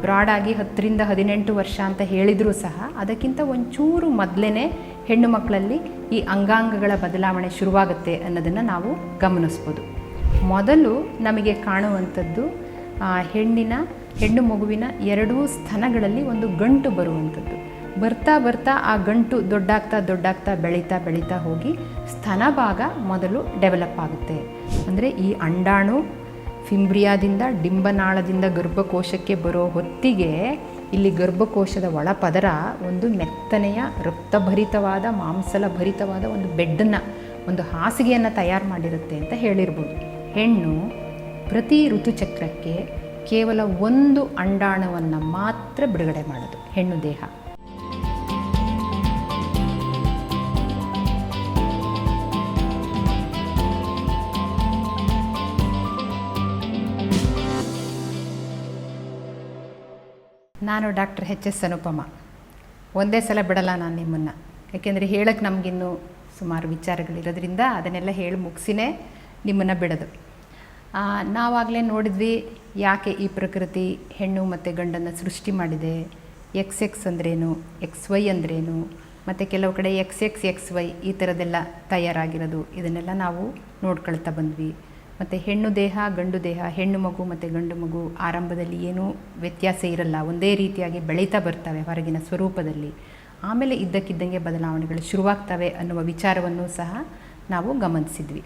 ಬ್ರಾಡಾಗಿ 10ರಿಂದ 18 ವರ್ಷ ಅಂತ ಹೇಳಿದರೂ ಸಹ ಅದಕ್ಕಿಂತ ಒಂಚೂರು ಮೊದಲೇ ಹೆಣ್ಣು ಮಕ್ಕಳಲ್ಲಿ ಈ ಅಂಗಾಂಗಗಳ ಬದಲಾವಣೆ ಶುರುವಾಗುತ್ತೆ ಅನ್ನೋದನ್ನು ನಾವು ಗಮನಿಸ್ಬೋದು. ಮೊದಲು ನಮಗೆ ಕಾಣುವಂಥದ್ದು ಹೆಣ್ಣು ಮಗುವಿನ ಎರಡೂ ಸ್ತನಗಳಲ್ಲಿ ಒಂದು ಗಂಟು ಬರುವಂಥದ್ದು. ಬರ್ತಾ ಬರ್ತಾ ಆ ಗಂಟು ದೊಡ್ಡಾಗ್ತಾ ಬೆಳೀತಾ ಹೋಗಿ ಸ್ತನ ಭಾಗ ಮೊದಲು ಡೆವಲಪ್ ಆಗುತ್ತೆ. ಅಂದರೆ ಈ ಅಂಡಾಣು ಫಿಂಬ್ರಿಯಾದಿಂದ ಡಿಂಬನಾಳದಿಂದ ಗರ್ಭಕೋಶಕ್ಕೆ ಬರೋ ಹೊತ್ತಿಗೆ ಇಲ್ಲಿ ಗರ್ಭಕೋಶದ ಒಳಪದರ ಒಂದು ಮೆತ್ತನೆಯ ರಕ್ತಭರಿತವಾದ ಮಾಂಸಲಭರಿತವಾದ ಒಂದು ಬೆಡ್ಡನ್ನು, ಒಂದು ಹಾಸಿಗೆಯನ್ನು ತಯಾರು ಮಾಡಿರುತ್ತೆ ಅಂತ ಹೇಳಿರ್ಬೋದು. ಹೆಣ್ಣು ಪ್ರತಿ ಋತುಚಕ್ರಕ್ಕೆ ಕೇವಲ ಒಂದು ಅಂಡಾಣುವನ್ನು ಮಾತ್ರ ಬಿಡುಗಡೆ ಮಾಡೋದು ಹೆಣ್ಣು ದೇಹ. ನಾನು ಡಾಕ್ಟರ್ ಎಚ್.ಎಸ್. ಅನುಪಮ. ಒಂದೇ ಸಲ ಬಿಡಲ್ಲ ನಾನು ನಿಮ್ಮನ್ನು, ಯಾಕೆಂದರೆ ಹೇಳಕ್ಕೆ ನಮಗಿನ್ನೂ ಸುಮಾರು ವಿಚಾರಗಳಿರೋದ್ರಿಂದ ಅದನ್ನೆಲ್ಲ ಹೇಳಿ ಮುಗಿಸಿನೇ ನಿಮ್ಮನ್ನು ಬಿಡೋದು. ನಾವಾಗಲೇ ನೋಡಿದ್ವಿ ಯಾಕೆ ಈ ಪ್ರಕೃತಿ ಹೆಣ್ಣು ಮತ್ತು ಗಂಡನ್ನು ಸೃಷ್ಟಿ ಮಾಡಿದೆ, XX ಅಂದ್ರೇನು, XY ಅಂದ್ರೇನು, ಮತ್ತು ಕೆಲವು ಕಡೆ XX XY ಈ ಥರದ್ದೆಲ್ಲ ತಯಾರಾಗಿರೋದು, ಇದನ್ನೆಲ್ಲ ನಾವು ನೋಡ್ಕೊಳ್ತಾ ಬಂದ್ವಿ. ಮತ್ತು ಹೆಣ್ಣು ದೇಹ ಗಂಡು ದೇಹ, ಹೆಣ್ಣು ಮಗು ಮತ್ತು ಗಂಡು ಮಗು ಆರಂಭದಲ್ಲಿ ಏನೂ ವ್ಯತ್ಯಾಸ ಇರಲ್ಲ, ಒಂದೇ ರೀತಿಯಾಗಿ ಬೆಳೀತಾ ಬರ್ತವೆ ಹೊರಗಿನ ಸ್ವರೂಪದಲ್ಲಿ. ಆಮೇಲೆ ಇದ್ದಕ್ಕಿದ್ದಂಗೆ ಬದಲಾವಣೆಗಳು ಶುರುವಾಗ್ತವೆ ಅನ್ನುವ ವಿಚಾರವನ್ನು ಸಹ ನಾವು ಗಮನಿಸಿದ್ವಿ.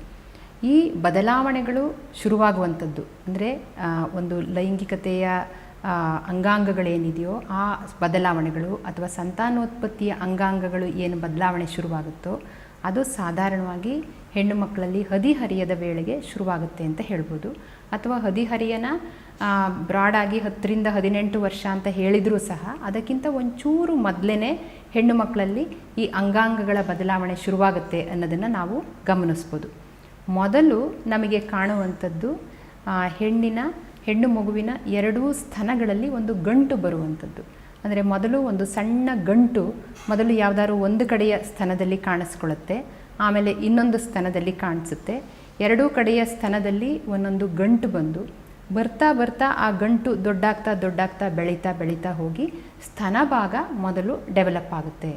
ಈ ಬದಲಾವಣೆಗಳು ಶುರುವಾಗುವಂಥದ್ದು ಅಂದರೆ ಒಂದು ಲೈಂಗಿಕತೆಯ ಅಂಗಾಂಗಗಳೇನಿದೆಯೋ ಆ ಬದಲಾವಣೆಗಳು ಅಥವಾ ಸಂತಾನೋತ್ಪತ್ತಿಯ ಅಂಗಾಂಗಗಳು ಏನು ಬದಲಾವಣೆ ಶುರುವಾಗುತ್ತೋ ಅದು ಸಾಧಾರಣವಾಗಿ ಹೆಣ್ಣು ಮಕ್ಕಳಲ್ಲಿ ಹದಿಹರಿಯದ ವೇಳೆಗೆ ಶುರುವಾಗುತ್ತೆ ಅಂತ ಹೇಳ್ಬೋದು. ಅಥವಾ ಹದಿಹರಿಯನ ಬ್ರಾಡಾಗಿ 10ರಿಂದ 18 ವರ್ಷ ಅಂತ ಹೇಳಿದರೂ ಸಹ ಅದಕ್ಕಿಂತ ಒಂಚೂರು ಮೊದಲೇ ಹೆಣ್ಣು ಮಕ್ಕಳಲ್ಲಿ ಈ ಅಂಗಾಂಗಗಳ ಬದಲಾವಣೆ ಶುರುವಾಗುತ್ತೆ ಅನ್ನೋದನ್ನು ನಾವು ಗಮನಿಸ್ಬೋದು. ಮೊದಲು ನಮಗೆ ಕಾಣುವಂಥದ್ದು ಹೆಣ್ಣು ಮಗುವಿನ ಎರಡೂ ಸ್ತನಗಳಲ್ಲಿ ಒಂದು ಗಂಟು ಬರುವಂಥದ್ದು. ಅಂದರೆ ಮೊದಲು ಒಂದು ಸಣ್ಣ ಗಂಟು ಮೊದಲು ಯಾವುದಾದ್ರು ಒಂದು ಕಡೆಯ ಸ್ತನದಲ್ಲಿ ಕಾಣಿಸ್ಕೊಳ್ಳುತ್ತೆ, ಆಮೇಲೆ ಇನ್ನೊಂದು ಸ್ತನದಲ್ಲಿ ಕಾಣಿಸುತ್ತೆ. ಎರಡೂ ಕಡೆಯ ಸ್ತನದಲ್ಲಿ ಒಂದೊಂದು ಗಂಟು ಬಂದು ಬರ್ತಾ ಆ ಗಂಟು ದೊಡ್ಡಾಗ್ತಾ ಬೆಳೀತಾ ಹೋಗಿ ಸ್ತನ ಭಾಗ ಮೊದಲು ಡೆವಲಪ್ ಆಗುತ್ತೆ.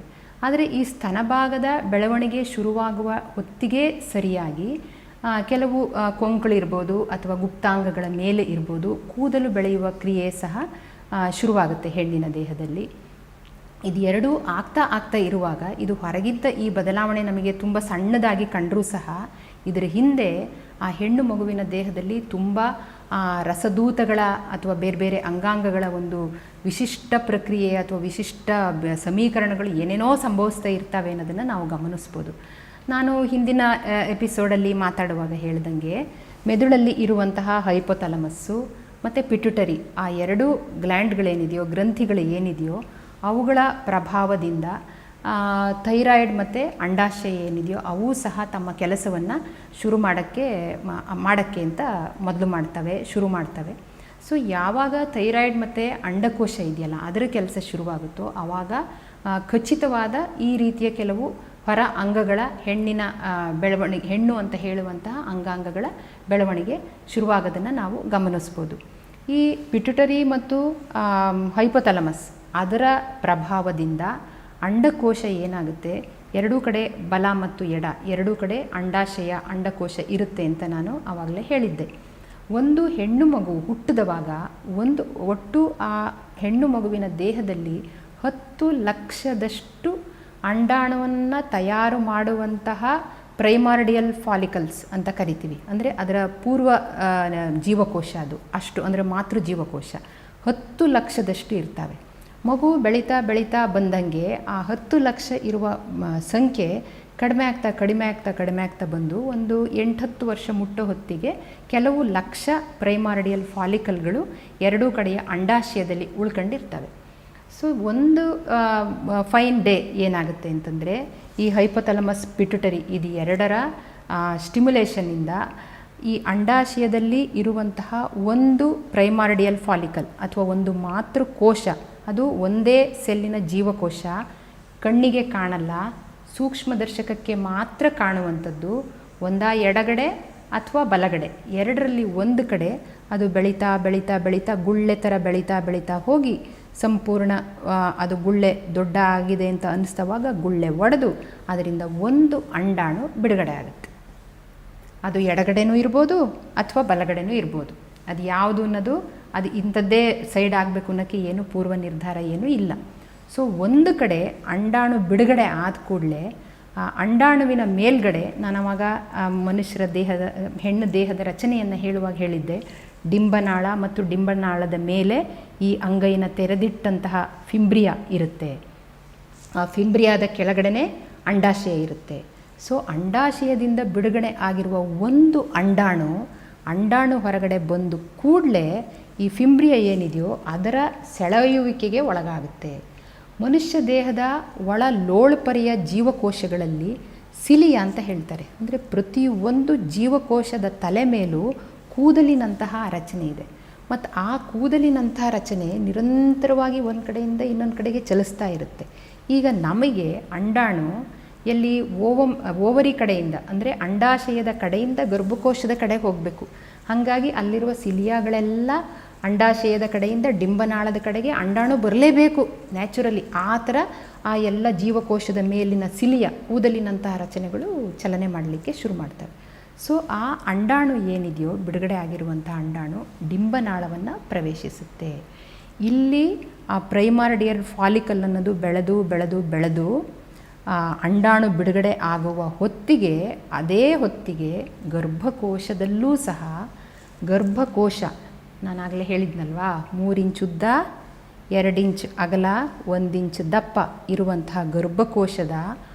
ಆದರೆ ಈ ಸ್ತನ ಭಾಗದ ಬೆಳವಣಿಗೆ ಶುರುವಾಗುವ ಹೊತ್ತಿಗೆ ಸರಿಯಾಗಿ ಕೆಲವು ಕೊಂಕುಳಿರ್ಬೋದು ಅಥವಾ ಗುಪ್ತಾಂಗಗಳ ಮೇಲೆ ಇರ್ಬೋದು ಕೂದಲು ಬೆಳೆಯುವ ಕ್ರಿಯೆ ಸಹ ಶುರುವಾಗುತ್ತೆ ಹೆಣ್ಣಿನ ದೇಹದಲ್ಲಿ. ಇದು ಎರಡೂ ಆಗ್ತಾ ಇರುವಾಗ ಇದು ಹೊರಗಿದ್ದ ಈ ಬದಲಾವಣೆ ನಮಗೆ ತುಂಬ ಸಣ್ಣದಾಗಿ ಕಂಡರೂ ಸಹ ಇದರ ಹಿಂದೆ ಆ ಹೆಣ್ಣು ಮಗುವಿನ ದೇಹದಲ್ಲಿ ತುಂಬ ರಸದೂತಗಳ ಅಥವಾ ಬೇರೆ ಅಂಗಾಂಗಗಳ ಒಂದು ವಿಶಿಷ್ಟ ಪ್ರಕ್ರಿಯೆ ಅಥವಾ ವಿಶಿಷ್ಟ ಸಮೀಕರಣಗಳು ಏನೇನೋ ಸಂಭವಿಸ್ತಾ ಇರ್ತವೆ ಅನ್ನೋದನ್ನು ನಾವು ಗಮನಿಸ್ಬೋದು. ನಾನು ಹಿಂದಿನ ಎಪಿಸೋಡಲ್ಲಿ ಮಾತಾಡುವಾಗ ಹೇಳ್ದಂಗೆ ಮೆದುಳಲ್ಲಿ ಇರುವಂತಹ ಹೈಪೋಥಾಲಮಸ್ಸು ಮತ್ತು ಪಿಟ್ಯುಟರಿ ಆ ಎರಡೂ ಗ್ಲ್ಯಾಂಡ್ಗಳೇನಿದೆಯೋ ಗ್ರಂಥಿಗಳು ಏನಿದೆಯೋ ಅವುಗಳ ಪ್ರಭಾವದಿಂದ ಥೈರಾಯ್ಡ್ ಮತ್ತು ಅಂಡಾಶಯ ಏನಿದೆಯೋ ಅವು ಸಹ ತಮ್ಮ ಕೆಲಸವನ್ನು ಮಾಡೋಕ್ಕೆ ಅಂತ ಶುರು ಮಾಡ್ತವೆ. ಸೊ ಯಾವಾಗ ಥೈರಾಯ್ಡ್ ಮತ್ತು ಅಂಡಕೋಶ ಇದೆಯಲ್ಲ ಅದರ ಕೆಲಸ ಶುರುವಾಗುತ್ತೋ ಆವಾಗ ಖಚಿತವಾದ ಈ ರೀತಿಯ ಕೆಲವು ಹೊರ ಅಂಗಗಳ ಹೆಣ್ಣಿನ ಬೆಳವಣಿಗೆ, ಹೆಣ್ಣು ಅಂತ ಹೇಳುವಂತಹ ಅಂಗಾಂಗಗಳ ಬೆಳವಣಿಗೆ ಶುರುವಾಗೋದನ್ನು ನಾವು ಗಮನಿಸ್ಬೋದು. ಈ ಪಿಟ್ಯುಟರಿ ಮತ್ತು ಹೈಪೋಥಾಲಮಸ್ ಅದರ ಪ್ರಭಾವದಿಂದ ಅಂಡಕೋಶ ಏನಾಗುತ್ತೆ, ಎರಡೂ ಕಡೆ ಬಲ ಮತ್ತು ಎಡ ಎರಡೂ ಕಡೆ ಅಂಡಕೋಶ ಇರುತ್ತೆ ಅಂತ ನಾನು ಆವಾಗಲೇ ಹೇಳಿದ್ದೆ. ಒಂದು ಹೆಣ್ಣು ಮಗು ಹುಟ್ಟಿದವಾಗ ಒಟ್ಟು ಆ ಹೆಣ್ಣು ಮಗುವಿನ ದೇಹದಲ್ಲಿ 10 ಲಕ್ಷದಷ್ಟು ಅಂಡಾಣುವನ್ನು ತಯಾರು ಮಾಡುವಂತಹ ಪ್ರೈಮಾರ್ಡಿಯಲ್ ಫಾಲಿಕಲ್ಸ್ ಅಂತ ಕರಿತೀವಿ. ಅಂದರೆ ಅದರ ಪೂರ್ವ ಜೀವಕೋಶ ಅಷ್ಟು ಅಂದರೆ ಮಾತೃ ಜೀವಕೋಶ 10 ಲಕ್ಷದಷ್ಟು ಇರ್ತವೆ. ಮಗು ಬೆಳೀತಾ ಬಂದಂಗೆ ಆ 10 ಲಕ್ಷ ಇರುವ ಸಂಖ್ಯೆ ಕಡಿಮೆ ಆಗ್ತಾ ಬಂದು ಒಂದು 8-10 ವರ್ಷ ಮುಟ್ಟೋ ಹೊತ್ತಿಗೆ ಕೆಲವು ಲಕ್ಷ ಪ್ರೈಮಾರ್ಡಿಯಲ್ ಫಾಲಿಕಲ್ಗಳು ಎರಡೂ ಕಡೆಯ ಅಂಡಾಶಯದಲ್ಲಿ ಉಳ್ಕೊಂಡಿರ್ತವೆ. ಸೊ ಒಂದು ಫೈನ್ ಡೇ ಏನಾಗುತ್ತೆ ಅಂತಂದರೆ ಈ ಹೈಪೋಥಾಲಮಸ್ ಪಿಟ್ಯುಟರಿ ಇದು ಎರಡರ ಸ್ಟಿಮ್ಯುಲೇಷನ್ನಿಂದ ಈ ಅಂಡಾಶಯದಲ್ಲಿ ಇರುವಂತಹ ಒಂದು ಪ್ರೈಮಾರ್ಡಿಯಲ್ ಫಾಲಿಕಲ್ ಅಥವಾ ಒಂದು ಮಾತೃಕೋಶ, ಅದು ಒಂದೇ ಸೆಲ್ಲಿನ ಜೀವಕೋಶ, ಕಣ್ಣಿಗೆ ಕಾಣಲ್ಲ, ಸೂಕ್ಷ್ಮದರ್ಶಕಕ್ಕೆ ಮಾತ್ರ ಕಾಣುವಂಥದ್ದು. ಎಡಗಡೆ ಅಥವಾ ಬಲಗಡೆ ಎರಡರಲ್ಲಿ ಒಂದು ಕಡೆ ಅದು ಬೆಳೀತಾ ಬೆಳೀತಾ ಬೆಳೀತಾ ಗುಳ್ಳೆ ಥರ ಬೆಳೀತಾ ಬೆಳೀತಾ ಹೋಗಿ ಸಂಪೂರ್ಣ ಅದು ಗುಳ್ಳೆ ದೊಡ್ಡ ಆಗಿದೆ ಅಂತ ಅನ್ನಿಸ್ತವಾಗ ಗುಳ್ಳೆ ಒಡೆದು ಅದರಿಂದ ಒಂದು ಅಂಡಾಣು ಬಿಡುಗಡೆ ಆಗುತ್ತೆ. ಅದು ಎಡಗಡೆನೂ ಇರ್ಬೋದು ಅಥವಾ ಬಲಗಡೆನೂ ಇರ್ಬೋದು. ಅದು ಯಾವುದು ಅನ್ನೋದು ಅದು ಇಂಥದ್ದೇ ಸೈಡ್ ಆಗಬೇಕು ಅನ್ನೋಕ್ಕೆ ಏನು ಪೂರ್ವ ನಿರ್ಧಾರ ಏನೂ ಇಲ್ಲ. ಸೊ ಒಂದು ಕಡೆ ಅಂಡಾಣು ಬಿಡುಗಡೆ ಆದ ಕೂಡಲೇ ಆ ಅಂಡಾಣುವಿನ ಮೇಲ್ಗಡೆ ನಾನು ಅವಾಗ ಮನುಷ್ಯರ ದೇಹದ ಹೆಣ್ಣು ದೇಹದ ರಚನೆಯನ್ನು ಹೇಳುವಾಗ ಹೇಳಿದ್ದೆ, ಡಿಂಬನಾಳ ಮತ್ತು ಡಿಂಬನಾಳದ ಮೇಲೆ ಈ ಅಂಗೈನ ತೆರೆದಿಟ್ಟಂತಹ ಫಿಂಬ್ರಿಯಾ ಇರುತ್ತೆ. ಆ ಫಿಂಬ್ರಿಯಾದ ಕೆಳಗಡೆನೇ ಅಂಡಾಶಯ ಇರುತ್ತೆ. ಸೊ ಅಂಡಾಶಯದಿಂದ ಬಿಡುಗಡೆ ಆಗಿರುವ ಒಂದು ಅಂಡಾಣು ಹೊರಗಡೆ ಬಂದು ಕೂಡಲೇ ಈ ಫಿಂಬ್ರಿಯಾ ಏನಿದೆಯೋ ಅದರ ಸೆಳೆಯುವಿಕೆಗೆ ಒಳಗಾಗುತ್ತೆ. ಮನುಷ್ಯ ದೇಹದ ಒಳ ಲೋಳ್ಪರೆಯ ಜೀವಕೋಶಗಳಲ್ಲಿ ಸಿಲಿಯಾ ಅಂತ ಹೇಳ್ತಾರೆ. ಅಂದರೆ ಪ್ರತಿಯೊಂದು ಜೀವಕೋಶದ ತಲೆ ಮೇಲೂ ಕೂದಲಿನಂತಹ ರಚನೆ ಇದೆ. ಮತ್ತು ಆ ಕೂದಲಿನಂತಹ ರಚನೆ ನಿರಂತರವಾಗಿ ಒಂದು ಕಡೆಯಿಂದ ಇನ್ನೊಂದು ಕಡೆಗೆ ಚಲಿಸ್ತಾ ಇರುತ್ತೆ. ಈಗ ನಮಗೆ ಅಂಡಾಣು ಎಲ್ಲಿ ಓವರಿ ಕಡೆಯಿಂದ ಅಂದರೆ ಅಂಡಾಶಯದ ಕಡೆಯಿಂದ ಗರ್ಭಕೋಶದ ಕಡೆಗೆ ಹೋಗಬೇಕು. ಹಾಗಾಗಿ ಅಲ್ಲಿರುವ ಸಿಲಿಯಾಗಳೆಲ್ಲ ಅಂಡಾಶಯದ ಕಡೆಯಿಂದ ಡಿಂಬನಾಳದ ಕಡೆಗೆ ಅಂಡಾಣು ಬರಲೇಬೇಕು ನ್ಯಾಚುರಲಿ. ಆ ಥರ ಆ ಎಲ್ಲ ಜೀವಕೋಶದ ಮೇಲಿನ ಸಿಲಿಯ ಕೂದಲಿನಂತಹ ರಚನೆಗಳು ಚಲನೆ ಮಾಡಲಿಕ್ಕೆ ಶುರು ಮಾಡ್ತವೆ. ಸೊ ಆ ಅಂಡಾಣು ಏನಿದೆಯೋ ಬಿಡುಗಡೆ ಆಗಿರುವಂಥ ಅಂಡಾಣು ಡಿಂಬನಾಳವನ್ನು ಪ್ರವೇಶಿಸುತ್ತೆ. ಇಲ್ಲಿ ಆ ಪ್ರೈಮಾರ್ಡಿಯಲ್ ಫಾಲಿಕಲ್ ಅನ್ನೋದು ಬೆಳೆದು ಬೆಳೆದು ಬೆಳೆದು ಅಂಡಾಣು ಬಿಡುಗಡೆ ಆಗುವ ಹೊತ್ತಿಗೆ ಅದೇ ಹೊತ್ತಿಗೆ ಗರ್ಭಕೋಶದಲ್ಲೂ ಸಹ ಗರ್ಭಕೋಶ ನಾನಾಗಲೇ ಹೇಳಿದ್ನಲ್ವಾ 3 ಇಂಚ್ ಉದ್ದ 2 ಇಂಚ್ ಅಗಲ 1 ಇಂಚ್ ದಪ್ಪ ಇರುವಂತಹ ಗರ್ಭಕೋಶದ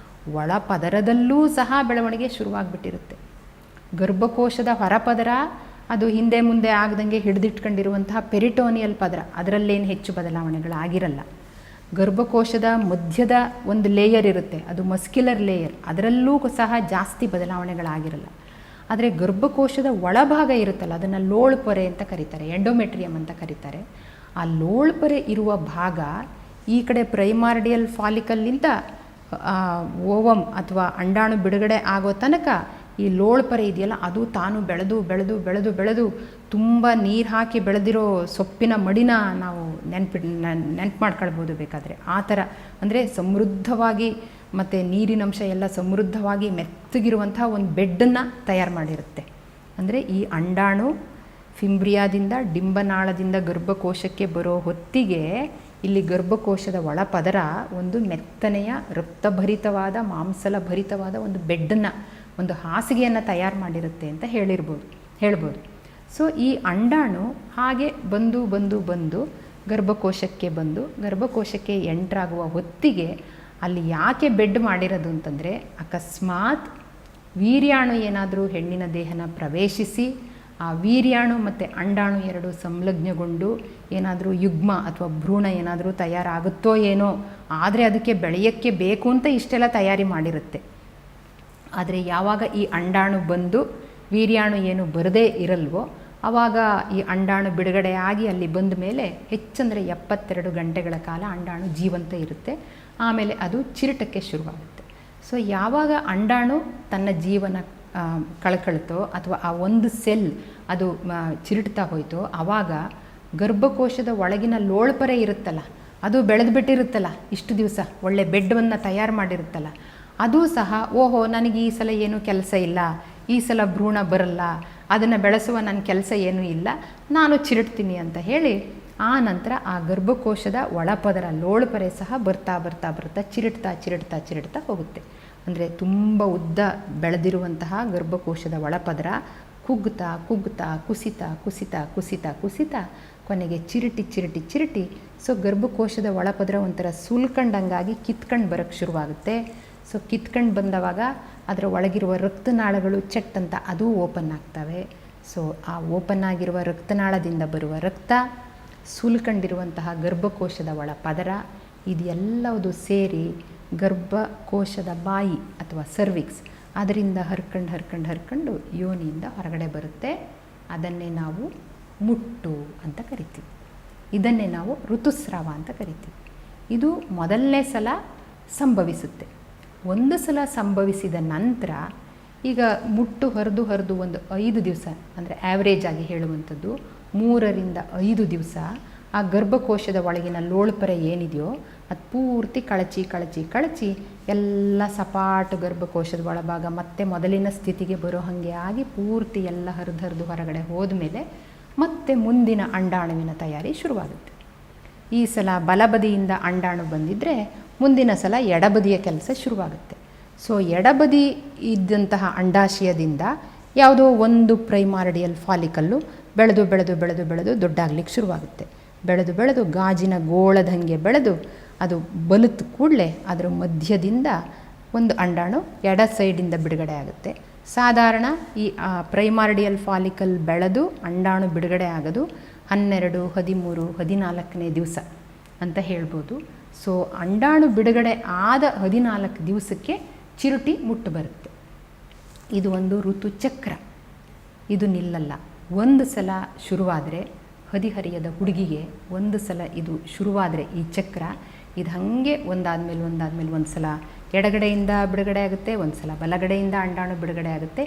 ಒಳಪದರದಲ್ಲೂ ಸಹ ಬೆಳವಣಿಗೆ ಶುರುವಾಗ್ಬಿಟ್ಟಿರುತ್ತೆ. ಗರ್ಭಕೋಶದ ಹೊರಪದರ ಅದು ಹಿಂದೆ ಮುಂದೆ ಆಗದಂಗೆ ಹಿಡಿದಿಟ್ಕೊಂಡಿರುವಂತಹ ಪೆರಿಟೋನಿಯಲ್ ಪದರ, ಅದರಲ್ಲೇನು ಹೆಚ್ಚು ಬದಲಾವಣೆಗಳಾಗಿರಲ್ಲ. ಗರ್ಭಕೋಶದ ಮಧ್ಯದ ಒಂದು ಲೇಯರ್ ಇರುತ್ತೆ, ಅದು ಮಸ್ಕ್ಯುಲರ್ ಲೇಯರ್, ಅದರಲ್ಲೂ ಸಹ ಜಾಸ್ತಿ ಬದಲಾವಣೆಗಳಾಗಿರಲ್ಲ. ಆದರೆ ಗರ್ಭಕೋಶದ ಒಳಭಾಗ ಇರುತ್ತಲ್ಲ, ಅದನ್ನು ಲೋಳ್ಪೊರೆ ಅಂತ ಕರೀತಾರೆ, ಎಂಡೋಮೆಟ್ರಿಯಮ್ ಅಂತ ಕರೀತಾರೆ. ಆ ಲೋಳ್ಪೊರೆ ಇರುವ ಭಾಗ ಈ ಕಡೆ ಪ್ರೈಮಾರ್ಡಿಯಲ್ ಫಾಲಿಕಲ್ನಿಂದ ಓವಮ್ ಅಥವಾ ಅಂಡಾಣು ಬಿಡುಗಡೆ ಆಗೋ ತನಕ ಈ ಲೋಳ್ಪೊರೆ ಇದೆಯಲ್ಲ ಅದು ತಾನು ಬೆಳೆದು ಬೆಳೆದು ಬೆಳೆದು ಬೆಳೆದು ತುಂಬ ನೀರು ಹಾಕಿ ಬೆಳೆದಿರೋ ಸೊಪ್ಪಿನ ಮಡಿನ ನಾವು ನೆನ್ಪು ಮಾಡ್ಕೊಳ್ಬೋದು ಬೇಕಾದರೆ. ಆ ಥರ ಅಂದರೆ ಸಮೃದ್ಧವಾಗಿ ಮತ್ತು ನೀರಿನಂಶ ಎಲ್ಲ ಸಮೃದ್ಧವಾಗಿ ಮೆತ್ತಗಿರುವಂಥ ಒಂದು ಬೆಡ್ಡನ್ನು ತಯಾರು ಮಾಡಿರುತ್ತೆ. ಅಂದರೆ ಈ ಅಂಡಾಣು ಫಿಂಬ್ರಿಯಾದಿಂದ ಡಿಂಬನಾಳದಿಂದ ಗರ್ಭಕೋಶಕ್ಕೆ ಬರೋ ಹೊತ್ತಿಗೆ ಇಲ್ಲಿ ಗರ್ಭಕೋಶದ ಒಳಪದರ ಒಂದು ಮೆತ್ತನೆಯ ರಕ್ತಭರಿತವಾದ ಮಾಂಸಲ ಭರಿತವಾದ ಒಂದು ಬೆಡ್ಡನ್ನು, ಒಂದು ಹಾಸಿಗೆಯನ್ನು ತಯಾರು ಮಾಡಿರುತ್ತೆ ಅಂತ ಹೇಳ್ಬೋದು. ಸೊ ಈ ಅಂಡಾಣು ಹಾಗೆ ಬಂದು ಬಂದು ಬಂದು ಗರ್ಭಕೋಶಕ್ಕೆ ಎಂಟ್ರಾಗುವ ಹೊತ್ತಿಗೆ ಅಲ್ಲಿ ಯಾಕೆ ಬೆಡ್ ಮಾಡಿರೋದು ಅಂತಂದರೆ, ಅಕಸ್ಮಾತ್ ವೀರ್ಯಾಣು ಏನಾದರೂ ಹೆಣ್ಣಿನ ದೇಹನ ಪ್ರವೇಶಿಸಿ ಆ ವೀರ್ಯಾಣು ಮತ್ತು ಅಂಡಾಣು ಎರಡು ಸಂಲಗ್ನಗೊಂಡು ಏನಾದರೂ ಯುಗ್ಮ ಅಥವಾ ಭ್ರೂಣ ಏನಾದರೂ ತಯಾರಾಗುತ್ತೋ ಏನೋ, ಆದರೆ ಅದಕ್ಕೆ ಬೆಳೆಯೋಕ್ಕೆ ಬೇಕು ಅಂತ ಇಷ್ಟೆಲ್ಲ ತಯಾರಿ ಮಾಡಿರುತ್ತೆ. ಆದರೆ ಯಾವಾಗ ಈ ಅಂಡಾಣು ಬಂದು ವೀರ್ಯಾಣು ಏನು ಬರದೇ ಇರಲ್ವೋ ಆವಾಗ ಈ ಅಂಡಾಣು ಬಿಡುಗಡೆ ಆಗಿ ಅಲ್ಲಿ ಬಂದ ಮೇಲೆ ಹೆಚ್ಚಂದರೆ 72 ಗಂಟೆಗಳ ಕಾಲ ಅಂಡಾಣು ಜೀವಂತ ಇರುತ್ತೆ. ಆಮೇಲೆ ಅದು ಚಿರಟಕ್ಕೆ ಶುರುವಾಗುತ್ತೆ. ಸೊ ಯಾವಾಗ ಅಂಡಾಣು ತನ್ನ ಜೀವನ ಕಳ್ಕೊಳ್ತೋ ಅಥವಾ ಆ ಒಂದು ಸೆಲ್ ಅದು ಚಿರುಟ್ತಾ ಹೋಯ್ತೋ ಆವಾಗ ಗರ್ಭಕೋಶದ ಒಳಗಿನ ಲೋಳ್ಪೊರೆ ಇರುತ್ತಲ್ಲ, ಅದು ಬೆಳೆದು ಬಿಟ್ಟಿರುತ್ತಲ್ಲ, ಇಷ್ಟು ದಿವಸ ಒಳ್ಳೆ ಬೆಡ್ವನ್ನು ತಯಾರು ಮಾಡಿರುತ್ತಲ್ಲ, ಅದು ಸಹ ಓಹೋ ನನಗೆ ಈ ಸಲ ಏನೂ ಕೆಲಸ ಇಲ್ಲ, ಈ ಸಲ ಭ್ರೂಣ ಬರಲ್ಲ, ಅದನ್ನು ಬೆಳೆಸುವ ನನ್ನ ಕೆಲಸ ಏನೂ ಇಲ್ಲ, ನಾನು ಚಿರುಟ್ತೀನಿ ಅಂತ ಹೇಳಿ ಆ ನಂತರ ಆ ಗರ್ಭಕೋಶದ ಒಳಪದರ ಲೋಳ್ಪೊರೆ ಸಹ ಬರ್ತಾ ಬರ್ತಾ ಬರ್ತಾ ಚಿರುಟ್ತಾ ಹೋಗುತ್ತೆ. ಅಂದರೆ ತುಂಬ ಉದ್ದ ಬೆಳೆದಿರುವಂತಹ ಗರ್ಭಕೋಶದ ಒಳಪದರ ಕುಗ್ಗುತ್ತಾ ಕುಸಿತಾ ಕೊನೆಗೆ ಚಿರುಟಿ ಸೊ ಗರ್ಭಕೋಶದ ಒಳಪದರ ಒಂಥರ ಸುಲ್ಕಂಡಂಗಾಗಿ ಕಿತ್ಕೊಂಡು ಬರೋಕ್ಕೆ ಶುರುವಾಗುತ್ತೆ. ಸೊ ಕಿತ್ಕೊಂಡು ಬಂದವಾಗ ಅದರ ಒಳಗಿರುವ ರಕ್ತನಾಳಗಳು ಚಟ್ ಅಂತ ಅದು ಓಪನ್ ಆಗ್ತವೆ. ಸೊ ಆ ಓಪನ್ ಆಗಿರುವ ರಕ್ತನಾಳದಿಂದ ಬರುವ ರಕ್ತ, ಸುಲ್ಕೊಂಡಿರುವಂತಹ ಗರ್ಭಕೋಶದ ಒಳಪದರ ಇದೆಲ್ಲವುದು ಸೇರಿ ಗರ್ಭಕೋಶದ ಬಾಯಿ ಅಥವಾ ಸರ್ವಿಕ್ಸ್ ಅದರಿಂದ ಹರ್ಕೊಂಡು ಯೋನಿಯಿಂದ ಹೊರಗಡೆ ಬರುತ್ತೆ. ಅದನ್ನೇ ನಾವು ಮುಟ್ಟು ಅಂತ ಕರಿತೀವಿ. ಇದನ್ನೇ ನಾವು ಋತುಸ್ರಾವ ಅಂತ ಕರಿತೀವಿ. ಇದು ಮೊದಲನೇ ಸಲ ಸಂಭವಿಸುತ್ತೆ. ಒಂದು ಸಲ ಸಂಭವಿಸಿದ ನಂತರ ಈಗ ಮುಟ್ಟು ಹರಿದು ಒಂದು 5 ದಿವಸ ಅಂದರೆ ಆ್ಯಾವ್ರೇಜ್ ಆಗಿ ಹೇಳುವಂಥದ್ದು 3ರಿಂದ 5 ದಿವಸ ಆ ಗರ್ಭಕೋಶದ ಒಳಗಿನ ಲೋಳ್ಪರೆ ಏನಿದೆಯೋ ಅದು ಪೂರ್ತಿ ಕಳಚಿ ಎಲ್ಲ ಸಪಾಟು ಗರ್ಭಕೋಶದ ಒಳಭಾಗ ಮತ್ತೆ ಮೊದಲಿನ ಸ್ಥಿತಿಗೆ ಬರೋ ಹಾಗೆ ಆಗಿ ಪೂರ್ತಿ ಎಲ್ಲ ಹರಿದು ಹೊರಗಡೆ ಹೋದ್ಮೇಲೆ ಮತ್ತೆ ಮುಂದಿನ ಅಂಡಾಣುವಿನ ತಯಾರಿ ಶುರುವಾಗುತ್ತೆ. ಈ ಸಲ ಬಲಬದಿಯಿಂದ ಅಂಡಾಣು ಬಂದಿದ್ದರೆ ಮುಂದಿನ ಸಲ ಎಡಬದಿಯ ಕೆಲಸ ಶುರುವಾಗುತ್ತೆ. ಸೊ ಎಡಬದಿ ಇದ್ದಂತಹ ಅಂಡಾಶಯದಿಂದ ಯಾವುದೋ ಒಂದು ಪ್ರೈಮಾರ್ಡಿಯಲ್ ಫಾಲಿಕಲ್ಲು ಬೆಳೆದು ದೊಡ್ಡಾಗ್ಲಿಕ್ಕೆ ಶುರುವಾಗುತ್ತೆ. ಬೆಳೆದು ಗಾಜಿನ ಗೋಳದಂಗೆ ಬೆಳೆದು ಅದು ಬಲಿತ ಕೂಡಲೇ ಅದರ ಮಧ್ಯದಿಂದ ಒಂದು ಅಂಡಾಣು ಎಡ ಸೈಡಿಂದ ಬಿಡುಗಡೆ ಆಗುತ್ತೆ. ಸಾಧಾರಣ ಈ ಪ್ರೈಮಾರ್ಡಿಯಲ್ ಫಾಲಿಕಲ್ ಬೆಳೆದು ಅಂಡಾಣು ಬಿಡುಗಡೆ ಆಗೋದು 12, 13, 14ನೇ ದಿವಸ ಅಂತ ಹೇಳ್ಬೋದು. ಸೊ ಅಂಡಾಣು ಬಿಡುಗಡೆ ಆದ 14 ದಿವಸಕ್ಕೆ ಚಿರುಟಿ ಮುಟ್ಟು ಬರುತ್ತೆ. ಇದು ಒಂದು ಋತುಚಕ್ರ, ಇದು ನಿಲ್ಲಲ್ಲ. ಒಂದು ಸಲ ಶುರುವಾದರೆ ಹದಿಹರಿಯದ ಹುಡುಗಿಗೆ ಒಂದು ಸಲ ಇದು ಶುರುವಾದರೆ ಈ ಚಕ್ರ ಇದು ಹಾಗೆ ಒಂದಾದ್ಮೇಲೆ ಒಂದು ಸಲ ಎಡಗಡೆಯಿಂದ ಬಿಡುಗಡೆ ಆಗುತ್ತೆ, ಒಂದು ಸಲ ಬಲಗಡೆಯಿಂದ ಅಂಡಾಣು ಬಿಡುಗಡೆ ಆಗುತ್ತೆ.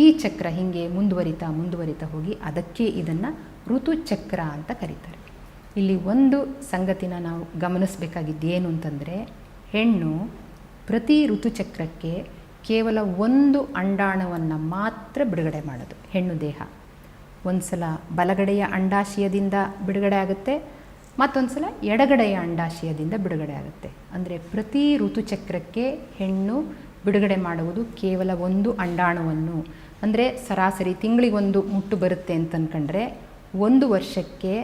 ಈ ಚಕ್ರ ಹೀಗೆ ಮುಂದುವರಿತಾ ಹೋಗಿ ಅದಕ್ಕೆ ಇದನ್ನು ಋತುಚಕ್ರ ಅಂತ ಕರೀತಾರೆ. ಇಲ್ಲಿ ಒಂದು ಸಂಗತಿನ ನಾವು ಗಮನಿಸಬೇಕಾಗಿದ್ದೇನು ಅಂತಂದರೆ, ಹೆಣ್ಣು ಪ್ರತಿ ಋತುಚಕ್ರಕ್ಕೆ ಕೇವಲ ಒಂದು ಅಂಡಾಣುವನ್ನು ಮಾತ್ರ ಬಿಡುಗಡೆ ಮಾಡೋದು. ಹೆಣ್ಣು ದೇಹ ಒಂದು ಸಲ ಬಲಗಡೆಯ ಅಂಡಾಶಯದಿಂದ ಬಿಡುಗಡೆ ಆಗುತ್ತೆ, ಮತ್ತೊಂದು ಸಲ ಎಡಗಡೆಯ ಅಂಡಾಶಯದಿಂದ ಬಿಡುಗಡೆ ಆಗುತ್ತೆ. ಅಂದರೆ ಪ್ರತಿ ಋತುಚಕ್ರಕ್ಕೆ ಹೆಣ್ಣು ಬಿಡುಗಡೆ ಮಾಡುವುದು ಕೇವಲ ಒಂದು ಅಂಡಾಣುವನ್ನು. ಅಂದರೆ ಸರಾಸರಿ ತಿಂಗಳಿಗೊಂದು ಮುಟ್ಟು ಬರುತ್ತೆ ಅಂತ ಅಂದ್ಕೊಂಡ್ರೆ 1 ವರ್ಷಕ್ಕೆ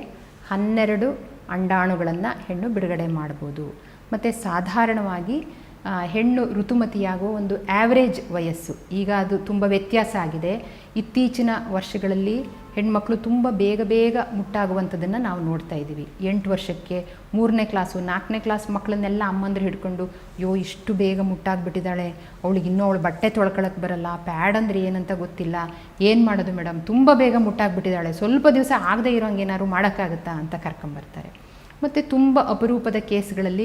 12 ಅಂಡಾಣುಗಳನ್ನು ಹೆಣ್ಣು ಬಿಡುಗಡೆ ಮಾಡ್ಬೋದು. ಮತ್ತು ಸಾಧಾರಣವಾಗಿ ಹೆಣ್ಣು ಋತುಮತಿಯಾಗುವ ಒಂದು ಆ್ಯಾವ್ರೇಜ್ ವಯಸ್ಸು, ಈಗ ಅದು ತುಂಬ ವ್ಯತ್ಯಾಸ ಆಗಿದೆ. ಇತ್ತೀಚಿನ ವರ್ಷಗಳಲ್ಲಿ ಹೆಣ್ಮಕ್ಳು ತುಂಬ ಬೇಗ ಮುಟ್ಟಾಗುವಂಥದ್ದನ್ನು ನಾವು ನೋಡ್ತಾ ಇದ್ದೀವಿ. 8 ವರ್ಷಕ್ಕೆ 3ನೇ ಕ್ಲಾಸು 4ನೇ ಕ್ಲಾಸ್ ಮಕ್ಕಳನ್ನೆಲ್ಲ ಅಮ್ಮಂದ್ರು ಹಿಡ್ಕೊಂಡು, ಇಷ್ಟು ಬೇಗ ಮುಟ್ಟಾಗ್ಬಿಟ್ಟಿದ್ದಾಳೆ, ಅವಳಿಗೆ ಇನ್ನೂ ಅವಳು ಬಟ್ಟೆ ತೊಳ್ಕೊಳಕ್ಕೆ ಬರಲ್ಲ, ಪ್ಯಾಡ್ ಅಂದರೆ ಏನಂತ ಗೊತ್ತಿಲ್ಲ, ಏನು ಮಾಡೋದು ಮೇಡಮ್, ತುಂಬ ಬೇಗ ಮುಟ್ಟಾಗ್ಬಿಟ್ಟಿದ್ದಾಳೆ, ಸ್ವಲ್ಪ ದಿವಸ ಆಗದೆ ಇರೋಂಗೆ ಏನಾದ್ರು ಮಾಡೋಕ್ಕಾಗುತ್ತಾ ಅಂತ ಕರ್ಕೊಂಬರ್ತಾರೆ. ಮತ್ತು ತುಂಬ ಅಪರೂಪದ ಕೇಸ್ಗಳಲ್ಲಿ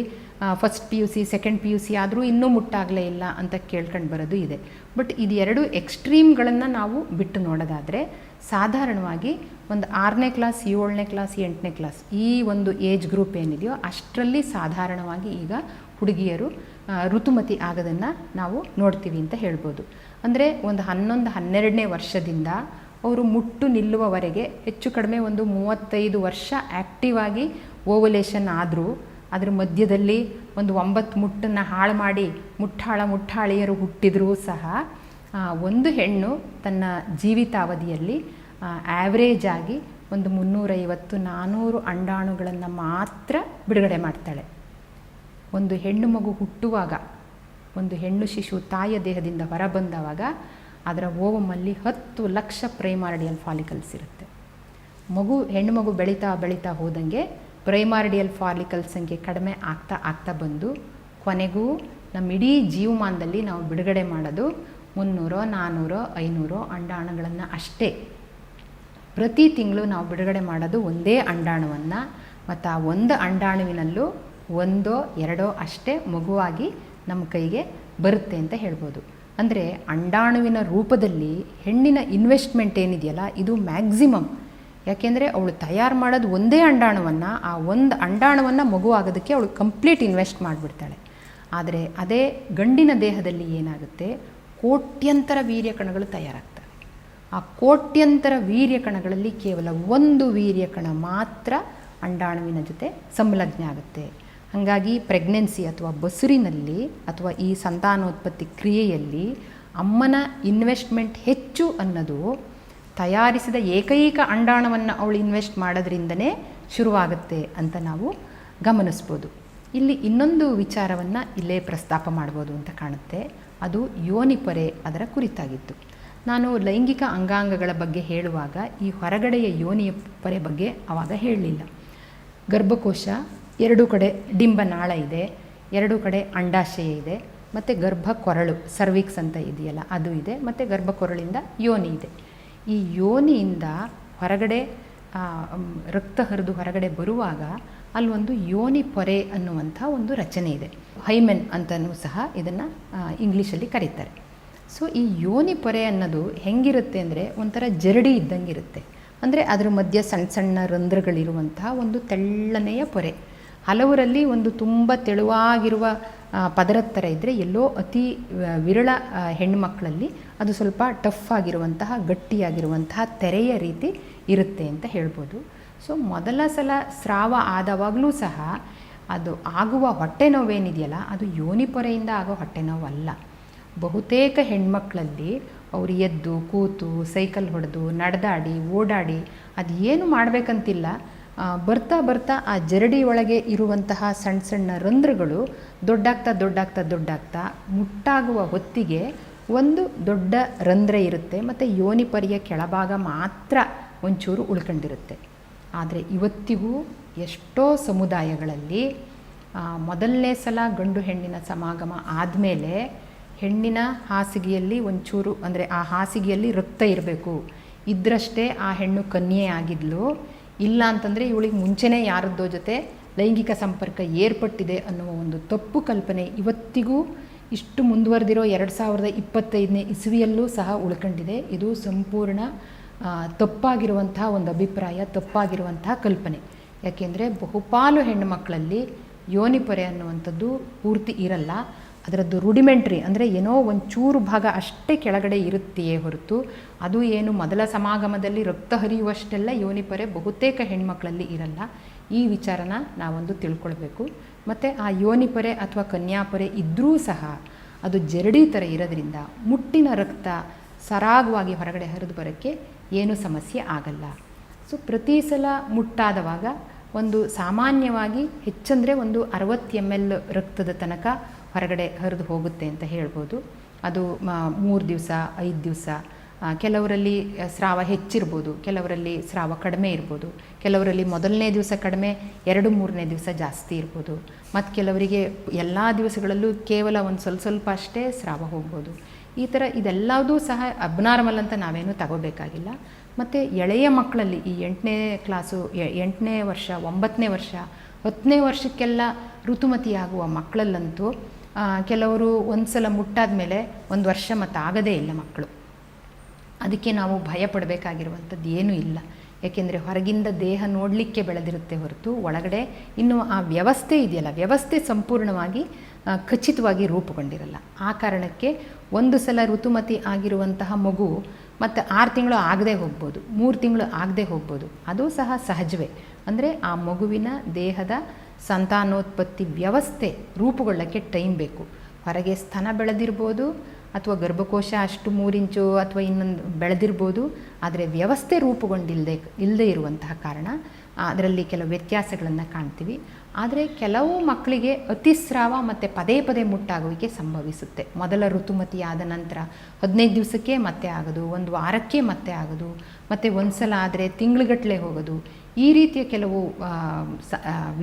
ಫಸ್ಟ್ PUC ಸೆಕೆಂಡ್ PUC ಆದರೂ ಇನ್ನೂ ಮುಟ್ಟಾಗಲೇ ಇಲ್ಲ ಅಂತ ಕೇಳ್ಕೊಂಡು ಬರೋದು ಇದೆ. ಬಟ್ ಇದು 2 ಎಕ್ಸ್ಟ್ರೀಮ್ಗಳನ್ನು ನಾವು ಬಿಟ್ಟು ನೋಡೋದಾದರೆ ಸಾಧಾರಣವಾಗಿ ಒಂದು 6ನೇ ಕ್ಲಾಸ್ 7ನೇ ಕ್ಲಾಸ್ 8ನೇ ಕ್ಲಾಸ್ ಈ ಒಂದು ಏಜ್ ಗ್ರೂಪ್ ಏನಿದೆಯೋ ಅಷ್ಟರಲ್ಲಿ ಸಾಧಾರಣವಾಗಿ ಈಗ ಹುಡುಗಿಯರು ಋತುಮತಿ ಆಗೋದನ್ನು ನಾವು ನೋಡ್ತೀವಿ ಅಂತ ಹೇಳ್ಬೋದು. ಅಂದರೆ ಒಂದು 11-12ನೇ ವರ್ಷದಿಂದ ಅವರು ಮುಟ್ಟು ನಿಲ್ಲುವವರೆಗೆ ಹೆಚ್ಚು ಕಡಿಮೆ ಒಂದು 35 ವರ್ಷ ಆ್ಯಕ್ಟಿವ್ ಆಗಿ ಓವಲೇಷನ್ ಆದರೂ ಅದರ ಮಧ್ಯದಲ್ಲಿ ಒಂದು 9 ಮುಟ್ಟನ್ನು ಹಾಳು ಮಾಡಿ ಮುಟ್ಟಾಳಿಯರು ಹುಟ್ಟಿದರೂ ಸಹ ಒಂದು ಹೆಣ್ಣು ತನ್ನ ಜೀವಿತಾವಧಿಯಲ್ಲಿ ಆ್ಯಾವ್ರೇಜ್ ಆಗಿ ಒಂದು 350-400 ಅಂಡಾಣುಗಳನ್ನು ಮಾತ್ರ ಬಿಡುಗಡೆ ಮಾಡ್ತಾಳೆ. ಒಂದು ಹೆಣ್ಣು ಮಗು ಹುಟ್ಟುವಾಗ, ಒಂದು ಹೆಣ್ಣು ಶಿಶು ತಾಯಿಯ ದೇಹದಿಂದ ಹೊರಬಂದವಾಗ ಅದರ ಓವಮಲ್ಲಿ 10 ಲಕ್ಷ ಪ್ರೈಮಾರ್ಡಿಯಲ್ ಫಾಲಿಕಲ್ಸ್ ಇರುತ್ತೆ. ಹೆಣ್ಣು ಮಗು ಬೆಳೀತಾ ಹೋದಂಗೆ ಪ್ರೈಮಾರ್ಡಿಯಲ್ ಫಾಲಿಕಲ್ ಸಂಖ್ಯೆ ಕಡಿಮೆ ಆಗ್ತಾ ಬಂದು ಕೊನೆಗೂ ನಮ್ಮ ಇಡೀ ಜೀವಮಾನದಲ್ಲಿ ನಾವು ಬಿಡುಗಡೆ ಮಾಡೋದು 300, 400, 500 ಅಂಡಾಣುಗಳನ್ನು ಅಷ್ಟೇ. ಪ್ರತಿ ತಿಂಗಳು ನಾವು ಬಿಡುಗಡೆ ಮಾಡೋದು ಒಂದೇ ಅಂಡಾಣುವನ್ನು, ಮತ್ತು ಆ ಒಂದು ಅಂಡಾಣುವಿನಲ್ಲೂ 1, 2 ಅಷ್ಟೇ ಮಗುವಾಗಿ ನಮ್ಮ ಕೈಗೆ ಬರುತ್ತೆ ಅಂತ ಹೇಳ್ಬೋದು. ಅಂದರೆ ಅಂಡಾಣುವಿನ ರೂಪದಲ್ಲಿ ಹೆಣ್ಣಿನ ಇನ್ವೆಸ್ಟ್ಮೆಂಟ್ ಏನಿದೆಯಲ್ಲ ಇದು ಮ್ಯಾಕ್ಸಿಮಮ್. ಯಾಕೆಂದರೆ ಅವಳು ತಯಾರು ಮಾಡೋದು ಒಂದೇ ಅಂಡಾಣುವನ್ನು, ಆ ಒಂದು ಅಂಡಾಣುವನ್ನು ಮಗು ಆಗೋದಕ್ಕೆ ಅವಳು ಕಂಪ್ಲೀಟ್ ಇನ್ವೆಸ್ಟ್ ಮಾಡಿಬಿಡ್ತಾಳೆ. ಆದರೆ ಅದೇ ಗಂಡಿನ ದೇಹದಲ್ಲಿ ಏನಾಗುತ್ತೆ, ಕೋಟ್ಯಂತರ ವೀರ್ಯಕಣಗಳು ತಯಾರಾಗ್ತವೆ. ಆ ಕೋಟ್ಯಂತರ ವೀರ್ಯಕಣಗಳಲ್ಲಿ ಕೇವಲ ಒಂದು ವೀರ್ಯಕಣ ಮಾತ್ರ ಅಂಡಾಣುವಿನ ಜೊತೆ ಸಂಲಗ್ನ ಆಗುತ್ತೆ. ಹಾಗಾಗಿ ಪ್ರೆಗ್ನೆನ್ಸಿ ಅಥವಾ ಬಸುರಿನಲ್ಲಿ ಅಥವಾ ಈ ಸಂತಾನೋತ್ಪತ್ತಿ ಕ್ರಿಯೆಯಲ್ಲಿ ಅಮ್ಮನ ಇನ್ವೆಸ್ಟ್ಮೆಂಟ್ ಹೆಚ್ಚು ಅನ್ನೋದು ತಯಾರಿಸಿದ ಏಕೈಕ ಅಂಡಾಣುವನ್ನು ಅವಳು ಇನ್ವೆಸ್ಟ್ ಮಾಡೋದ್ರಿಂದನೇ ಶುರುವಾಗುತ್ತೆ ಅಂತ ನಾವು ಗಮನಿಸ್ಬೋದು. ಇಲ್ಲಿ ಇನ್ನೊಂದು ವಿಚಾರವನ್ನು ಇಲ್ಲೇ ಪ್ರಸ್ತಾಪ ಮಾಡ್ಬೋದು ಅಂತ ಕಾಣುತ್ತೆ. ಅದು ಯೋನಿಪೊರೆ, ಅದರ ಕುರಿತಾಗಿತ್ತು. ನಾನು ಲೈಂಗಿಕ ಅಂಗಾಂಗಗಳ ಬಗ್ಗೆ ಹೇಳುವಾಗ ಈ ಹೊರಗಡೆಯ ಯೋನಿಯ ಪೊರೆ ಬಗ್ಗೆ ಆವಾಗ ಹೇಳಲಿಲ್ಲ. ಗರ್ಭಕೋಶ 2 ಕಡೆ ಡಿಂಬನಾಳ ಇದೆ, 2 ಕಡೆ ಅಂಡಾಶಯ ಇದೆ, ಮತ್ತು ಗರ್ಭಕೊರಳು ಸರ್ವಿಕ್ಸ್ ಅಂತ ಇದೆಯಲ್ಲ ಅದು ಇದೆ, ಮತ್ತು ಗರ್ಭಕೊರಳಿಂದ ಯೋನಿ ಇದೆ. ಈ ಯೋನಿಯಿಂದ ಹೊರಗಡೆ ರಕ್ತ ಹರಿದು ಹೊರಗಡೆ ಬರುವಾಗ ಅಲ್ಲೊಂದು ಯೋನಿ ಪೊರೆ ಅನ್ನುವಂಥ ಒಂದು ರಚನೆ ಇದೆ. ಹೈಮೆನ್ ಅಂತಲೂ ಸಹ ಇದನ್ನು ಇಂಗ್ಲೀಷಲ್ಲಿ ಕರೀತಾರೆ. ಸೊ ಈ ಯೋನಿ ಪೊರೆ ಅನ್ನೋದು ಹೆಂಗಿರುತ್ತೆ ಅಂದರೆ ಒಂಥರ ಜರಡಿ ಇದ್ದಂಗಿರುತ್ತೆ. ಅಂದರೆ ಅದರ ಮಧ್ಯೆ ಸಣ್ಣ ಸಣ್ಣ ರಂಧ್ರಗಳಿರುವಂತಹ ಒಂದು ತೆಳ್ಳನೆಯ ಪೊರೆ. ಹಲವರಲ್ಲಿ ಒಂದು ತುಂಬ ತೆಳುವಾಗಿರುವ ಪದರದ ಥರ ಇದ್ದರೆ, ಎಲ್ಲೋ ಅತಿ ವಿರಳ ಹೆಣ್ಣುಮಕ್ಕಳಲ್ಲಿ ಅದು ಸ್ವಲ್ಪ ಟಫ್ ಆಗಿರುವಂತಹ ಗಟ್ಟಿಯಾಗಿರುವಂತಹ ತೆರೆಯ ರೀತಿ ಇರುತ್ತೆ ಅಂತ ಹೇಳ್ಬೋದು. ಸೊ ಮೊದಲ ಸಲ ಸ್ರಾವ ಆದವಾಗಲೂ ಸಹ ಅದು ಆಗುವ ಹೊಟ್ಟೆ ನೋವೇನಿದೆಯಲ್ಲ, ಅದು ಯೋನಿ ಪೊರೆಯಿಂದ ಆಗೋ ಹೊಟ್ಟೆ ನೋವಲ್ಲ. ಬಹುತೇಕ ಹೆಣ್ಮಕ್ಳಲ್ಲಿ ಅವರು ಎದ್ದು ಕೂತು ಸೈಕಲ್ ಹೊಡೆದು ನಡೆದಾಡಿ ಓಡಾಡಿ ಅದು ಏನು ಮಾಡಬೇಕಂತಿಲ್ಲ, ಬರ್ತಾ ಬರ್ತಾ ಆ ಜರಡಿ ಒಳಗೆ ಇರುವಂತಹ ಸಣ್ಣ ಸಣ್ಣ ರಂಧ್ರಗಳು ದೊಡ್ಡಾಗ್ತಾ ಮುಟ್ಟಾಗುವ ಹೊತ್ತಿಗೆ ಒಂದು ದೊಡ್ಡ ರಂಧ್ರ ಇರುತ್ತೆ ಮತ್ತು ಯೋನಿಪರಿಯ ಕೆಳಭಾಗ ಮಾತ್ರ ಒಂಚೂರು ಉಳ್ಕೊಂಡಿರುತ್ತೆ. ಆದರೆ ಇವತ್ತಿಗೂ ಎಷ್ಟೋ ಸಮುದಾಯಗಳಲ್ಲಿ ಮೊದಲನೇ ಸಲ ಗಂಡು ಹೆಣ್ಣಿನ ಸಮಾಗಮ ಆದಮೇಲೆ ಹೆಣ್ಣಿನ ಹಾಸಿಗೆಯಲ್ಲಿ ಒಂಚೂರು, ಅಂದರೆ ಆ ಹಾಸಿಗೆಯಲ್ಲಿ ರಕ್ತ ಇರಬೇಕು, ಇದ್ರಷ್ಟೇ ಆ ಹೆಣ್ಣು ಕನ್ಯೆ ಆಗಿದ್ಲು, ಇಲ್ಲ ಅಂತಂದರೆ ಇವಳಿಗೆ ಮುಂಚೆನೇ ಯಾರದ್ದೋ ಜೊತೆ ಲೈಂಗಿಕ ಸಂಪರ್ಕ ಏರ್ಪಟ್ಟಿದೆ ಅನ್ನುವ ಒಂದು ತಪ್ಪು ಕಲ್ಪನೆ ಇವತ್ತಿಗೂ ಇಷ್ಟು ಮುಂದುವರೆದಿರೋ 2025ನೇ ಇಸವಿಯಲ್ಲೂ ಸಹ ಉಳ್ಕೊಂಡಿದೆ. ಇದು ಸಂಪೂರ್ಣ ತಪ್ಪಾಗಿರುವಂತಹ ಒಂದು ಅಭಿಪ್ರಾಯ, ತಪ್ಪಾಗಿರುವಂತಹ ಕಲ್ಪನೆ. ಯಾಕೆಂದರೆ ಬಹುಪಾಲು ಹೆಣ್ಣು ಮಕ್ಕಳಲ್ಲಿ ಯೋನಿಪೊರೆ ಅನ್ನುವಂಥದ್ದು ಪೂರ್ತಿ ಇರಲ್ಲ. ಅದರದ್ದು ರೂಡಿಮೆಂಟ್ರಿ, ಅಂದರೆ ಏನೋ ಒಂಚೂರು ಭಾಗ ಅಷ್ಟೇ ಕೆಳಗಡೆ ಇರುತ್ತೆಯೇ ಹೊರತು ಅದು ಏನು ಮೊದಲ ಸಮಾಗಮದಲ್ಲಿ ರಕ್ತ ಹರಿಯುವಷ್ಟೆಲ್ಲ ಯೋನಿಪೊರೆ ಬಹುತೇಕ ಹೆಣ್ಮಕ್ಳಲ್ಲಿ ಇರಲ್ಲ. ಈ ವಿಚಾರನ ನಾವೊಂದು ತಿಳ್ಕೊಳ್ಬೇಕು. ಮತ್ತು ಆ ಯೋನಿಪೊರೆ ಅಥವಾ ಕನ್ಯಾಪೊರೆ ಇದ್ದರೂ ಸಹ ಅದು ಜರಡಿ ಥರ ಇರೋದ್ರಿಂದ ಮುಟ್ಟಿನ ರಕ್ತ ಸರಾಗವಾಗಿ ಹೊರಗಡೆ ಹರಿದು ಬರೋಕ್ಕೆ ಏನೂ ಸಮಸ್ಯೆ ಆಗಲ್ಲ. ಸೊ ಪ್ರತಿ ಸಲ ಮುಟ್ಟಾದವಾಗ ಒಂದು ಸಾಮಾನ್ಯವಾಗಿ ಹೆಚ್ಚಂದರೆ ಒಂದು 60 ml ರಕ್ತದ ತನಕ ಹೊರಗಡೆ ಹರಿದು ಹೋಗುತ್ತೆ ಅಂತ ಹೇಳ್ಬೋದು. ಅದು 3 ದಿವಸ 5 ದಿವಸ, ಕೆಲವರಲ್ಲಿ ಸ್ರಾವ ಹೆಚ್ಚಿರ್ಬೋದು, ಕೆಲವರಲ್ಲಿ ಸ್ರಾವ ಕಡಿಮೆ ಇರ್ಬೋದು, ಕೆಲವರಲ್ಲಿ ಮೊದಲನೇ ದಿವಸ ಕಡಿಮೆ 2-3ನೇ ದಿವಸ ಜಾಸ್ತಿ ಇರ್ಬೋದು, ಮತ್ತು ಕೆಲವರಿಗೆ ಎಲ್ಲ ದಿವಸಗಳಲ್ಲೂ ಕೇವಲ ಒಂದು ಸ್ವಲ್ಪ ಅಷ್ಟೇ ಸ್ರಾವ ಹೋಗ್ಬೋದು. ಈ ಥರ ಇದೆಲ್ಲದೂ ಸಹ ಅಬ್ನಾರ್ಮಲ್ ಅಂತ ನಾವೇನು ತಗೋಬೇಕಾಗಿಲ್ಲ. ಮತ್ತು ಎಳೆಯ ಮಕ್ಕಳಲ್ಲಿ ಈ 8ನೇ ಕ್ಲಾಸು 8ನೇ ವರ್ಷ 9ನೇ ವರ್ಷ 10ನೇ ವರ್ಷಕ್ಕೆಲ್ಲ ಋತುಮತಿಯಾಗುವ ಮಕ್ಕಳಲ್ಲಂತೂ ಕೆಲವರು ಒಂದು ಸಲ ಮುಟ್ಟಾದ ಮೇಲೆ 1 ವರ್ಷ ಮತ್ತು ಆಗದೇ ಇಲ್ಲ ಮಕ್ಕಳು. ಅದಕ್ಕೆ ನಾವು ಭಯ ಪಡಬೇಕಾಗಿರುವಂಥದ್ದು ಏನೂ ಇಲ್ಲ. ಏಕೆಂದರೆ ಹೊರಗಿಂದ ದೇಹ ನೋಡಲಿಕ್ಕೆ ಬೆಳೆದಿರುತ್ತೆ ಹೊರತು ಒಳಗಡೆ ಇನ್ನೂ ಆ ವ್ಯವಸ್ಥೆ ಇದೆಯಲ್ಲ, ವ್ಯವಸ್ಥೆ ಸಂಪೂರ್ಣವಾಗಿ ಖಚಿತವಾಗಿ ರೂಪುಗೊಂಡಿರಲ್ಲ. ಆ ಕಾರಣಕ್ಕೆ ಒಂದು ಸಲ ಋತುಮತಿ ಆಗಿರುವಂತಹ ಮಗು ಮತ್ತು 6 ತಿಂಗಳು ಆಗದೆ ಹೋಗ್ಬೋದು, 3 ತಿಂಗಳು ಆಗದೆ ಹೋಗ್ಬೋದು. ಅದು ಸಹ ಸಹಜವೇ. ಅಂದರೆ ಆ ಮಗುವಿನ ದೇಹದ ಸಂತಾನೋತ್ಪತ್ತಿ ವ್ಯವಸ್ಥೆ ರೂಪುಗೊಳ್ಳೋಕ್ಕೆ ಟೈಮ್ ಬೇಕು. ಹೊರಗೆ ಸ್ತನ ಬೆಳೆದಿರ್ಬೋದು ಅಥವಾ ಗರ್ಭಕೋಶ ಅಷ್ಟು 3 ಇಂಚು ಅಥವಾ ಇನ್ನೊಂದು ಬೆಳೆದಿರ್ಬೋದು, ಆದರೆ ವ್ಯವಸ್ಥೆ ಇಲ್ಲದೆ ಇರುವಂತಹ ಕಾರಣ ಅದರಲ್ಲಿ ಕೆಲವು ವ್ಯತ್ಯಾಸಗಳನ್ನು ಕಾಣ್ತೀವಿ. ಆದರೆ ಕೆಲವು ಮಕ್ಕಳಿಗೆ ಅತಿಸ್ರಾವ ಮತ್ತು ಪದೇ ಪದೇ ಮುಟ್ಟಾಗುವಿಕೆ ಸಂಭವಿಸುತ್ತೆ. ಮೊದಲ ಋತುಮತಿ ಆದ ನಂತರ 15 ದಿವಸಕ್ಕೆ ಮತ್ತೆ ಆಗೋದು, 1 ವಾರಕ್ಕೆ ಮತ್ತೆ ಆಗೋದು, ಮತ್ತು ಒಂದು ಸಲ ಆದರೆ ತಿಂಗಳುಗಟ್ಟಲೆ ಹೋಗೋದು. ಈ ರೀತಿಯ ಕೆಲವು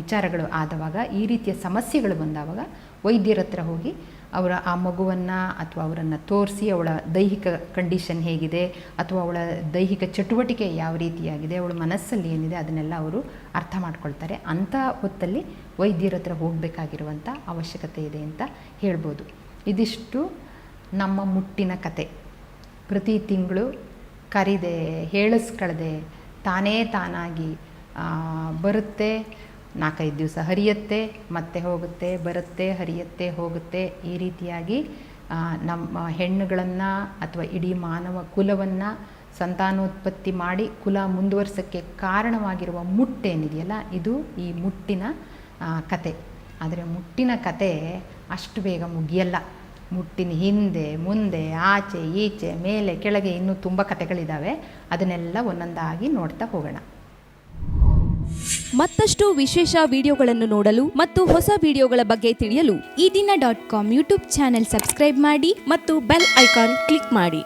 ವಿಚಾರಗಳು ಆದವಾಗ, ಈ ರೀತಿಯ ಸಮಸ್ಯೆಗಳು ಬಂದಾವಾಗ ವೈದ್ಯರ ಹತ್ರ ಹೋಗಿ ಅವರ ಆ ಮಗುವನ್ನು ಅಥವಾ ಅವರನ್ನು ತೋರಿಸಿ ಅವಳ ದೈಹಿಕ ಕಂಡೀಷನ್ ಹೇಗಿದೆ ಅಥವಾ ಅವಳ ದೈಹಿಕ ಚಟುವಟಿಕೆ ಯಾವ ರೀತಿಯಾಗಿದೆ, ಅವಳ ಮನಸ್ಸಲ್ಲಿ ಏನಿದೆ ಅದನ್ನೆಲ್ಲ ಅವರು ಅರ್ಥ ಮಾಡ್ಕೊಳ್ತಾರೆ. ಅಂಥ ಹೊತ್ತಲ್ಲಿ ವೈದ್ಯರ ಹತ್ರ ಹೋಗಬೇಕಾಗಿರುವಂಥ ಅವಶ್ಯಕತೆ ಇದೆ ಅಂತ ಹೇಳ್ಬೋದು. ಇದಿಷ್ಟು ನಮ್ಮ ಮುಟ್ಟಿನ ಕತೆ. ಪ್ರತಿ ತಿಂಗಳು ಕರಿದೆ ಹೇಳಿಸ್ಕೊಳ್ಳದೆ ತಾನಾಗಿ ಬರುತ್ತೆ, 4-5 ದಿವಸ ಹರಿಯುತ್ತೆ, ಮತ್ತೆ ಹೋಗುತ್ತೆ, ಬರುತ್ತೆ, ಹರಿಯುತ್ತೆ, ಹೋಗುತ್ತೆ. ಈ ರೀತಿಯಾಗಿ ನಮ್ಮ ಹೆಣ್ಣುಗಳನ್ನು ಅಥವಾ ಇಡೀ ಮಾನವ ಕುಲವನ್ನು ಸಂತಾನೋತ್ಪತ್ತಿ ಮಾಡಿ ಕುಲ ಮುಂದುವರ್ಸೋಕ್ಕೆ ಕಾರಣವಾಗಿರುವ ಮುಟ್ಟೇನಿದೆಯಲ್ಲ, ಇದು ಈ ಮುಟ್ಟಿನ ಕತೆ. ಆದರೆ ಮುಟ್ಟಿನ ಕತೆ ಅಷ್ಟು ಬೇಗ ಮುಗಿಯಲ್ಲ. ಮುಟ್ಟಿನ ಹಿಂದೆ ಮುಂದೆ ಆಚೆ ಈಚೆ ಮೇಲೆ ಕೆಳಗೆ ಇನ್ನೂ ತುಂಬ ಕತೆಗಳಿದ್ದಾವೆ. ಅದನ್ನೆಲ್ಲ ಒಂದೊಂದಾಗಿ ನೋಡ್ತಾ ಹೋಗೋಣ. ಮತ್ತಷ್ಟು ವಿಶೇಷ ವಿಡಿಯೋಗಳನ್ನು ನೋಡಲು ಮತ್ತು ಹೊಸ ವಿಡಿಯೋಗಳ ಬಗ್ಗೆ ತಿಳಿಯಲು eDina.com ಯೂಟ್ಯೂಬ್ ಚಾನೆಲ್ ಸಬ್ಸ್ಕ್ರೈಬ್ ಮಾಡಿ ಮತ್ತು ಬೆಲ್ ಐಕಾನ್ ಕ್ಲಿಕ್ ಮಾಡಿ.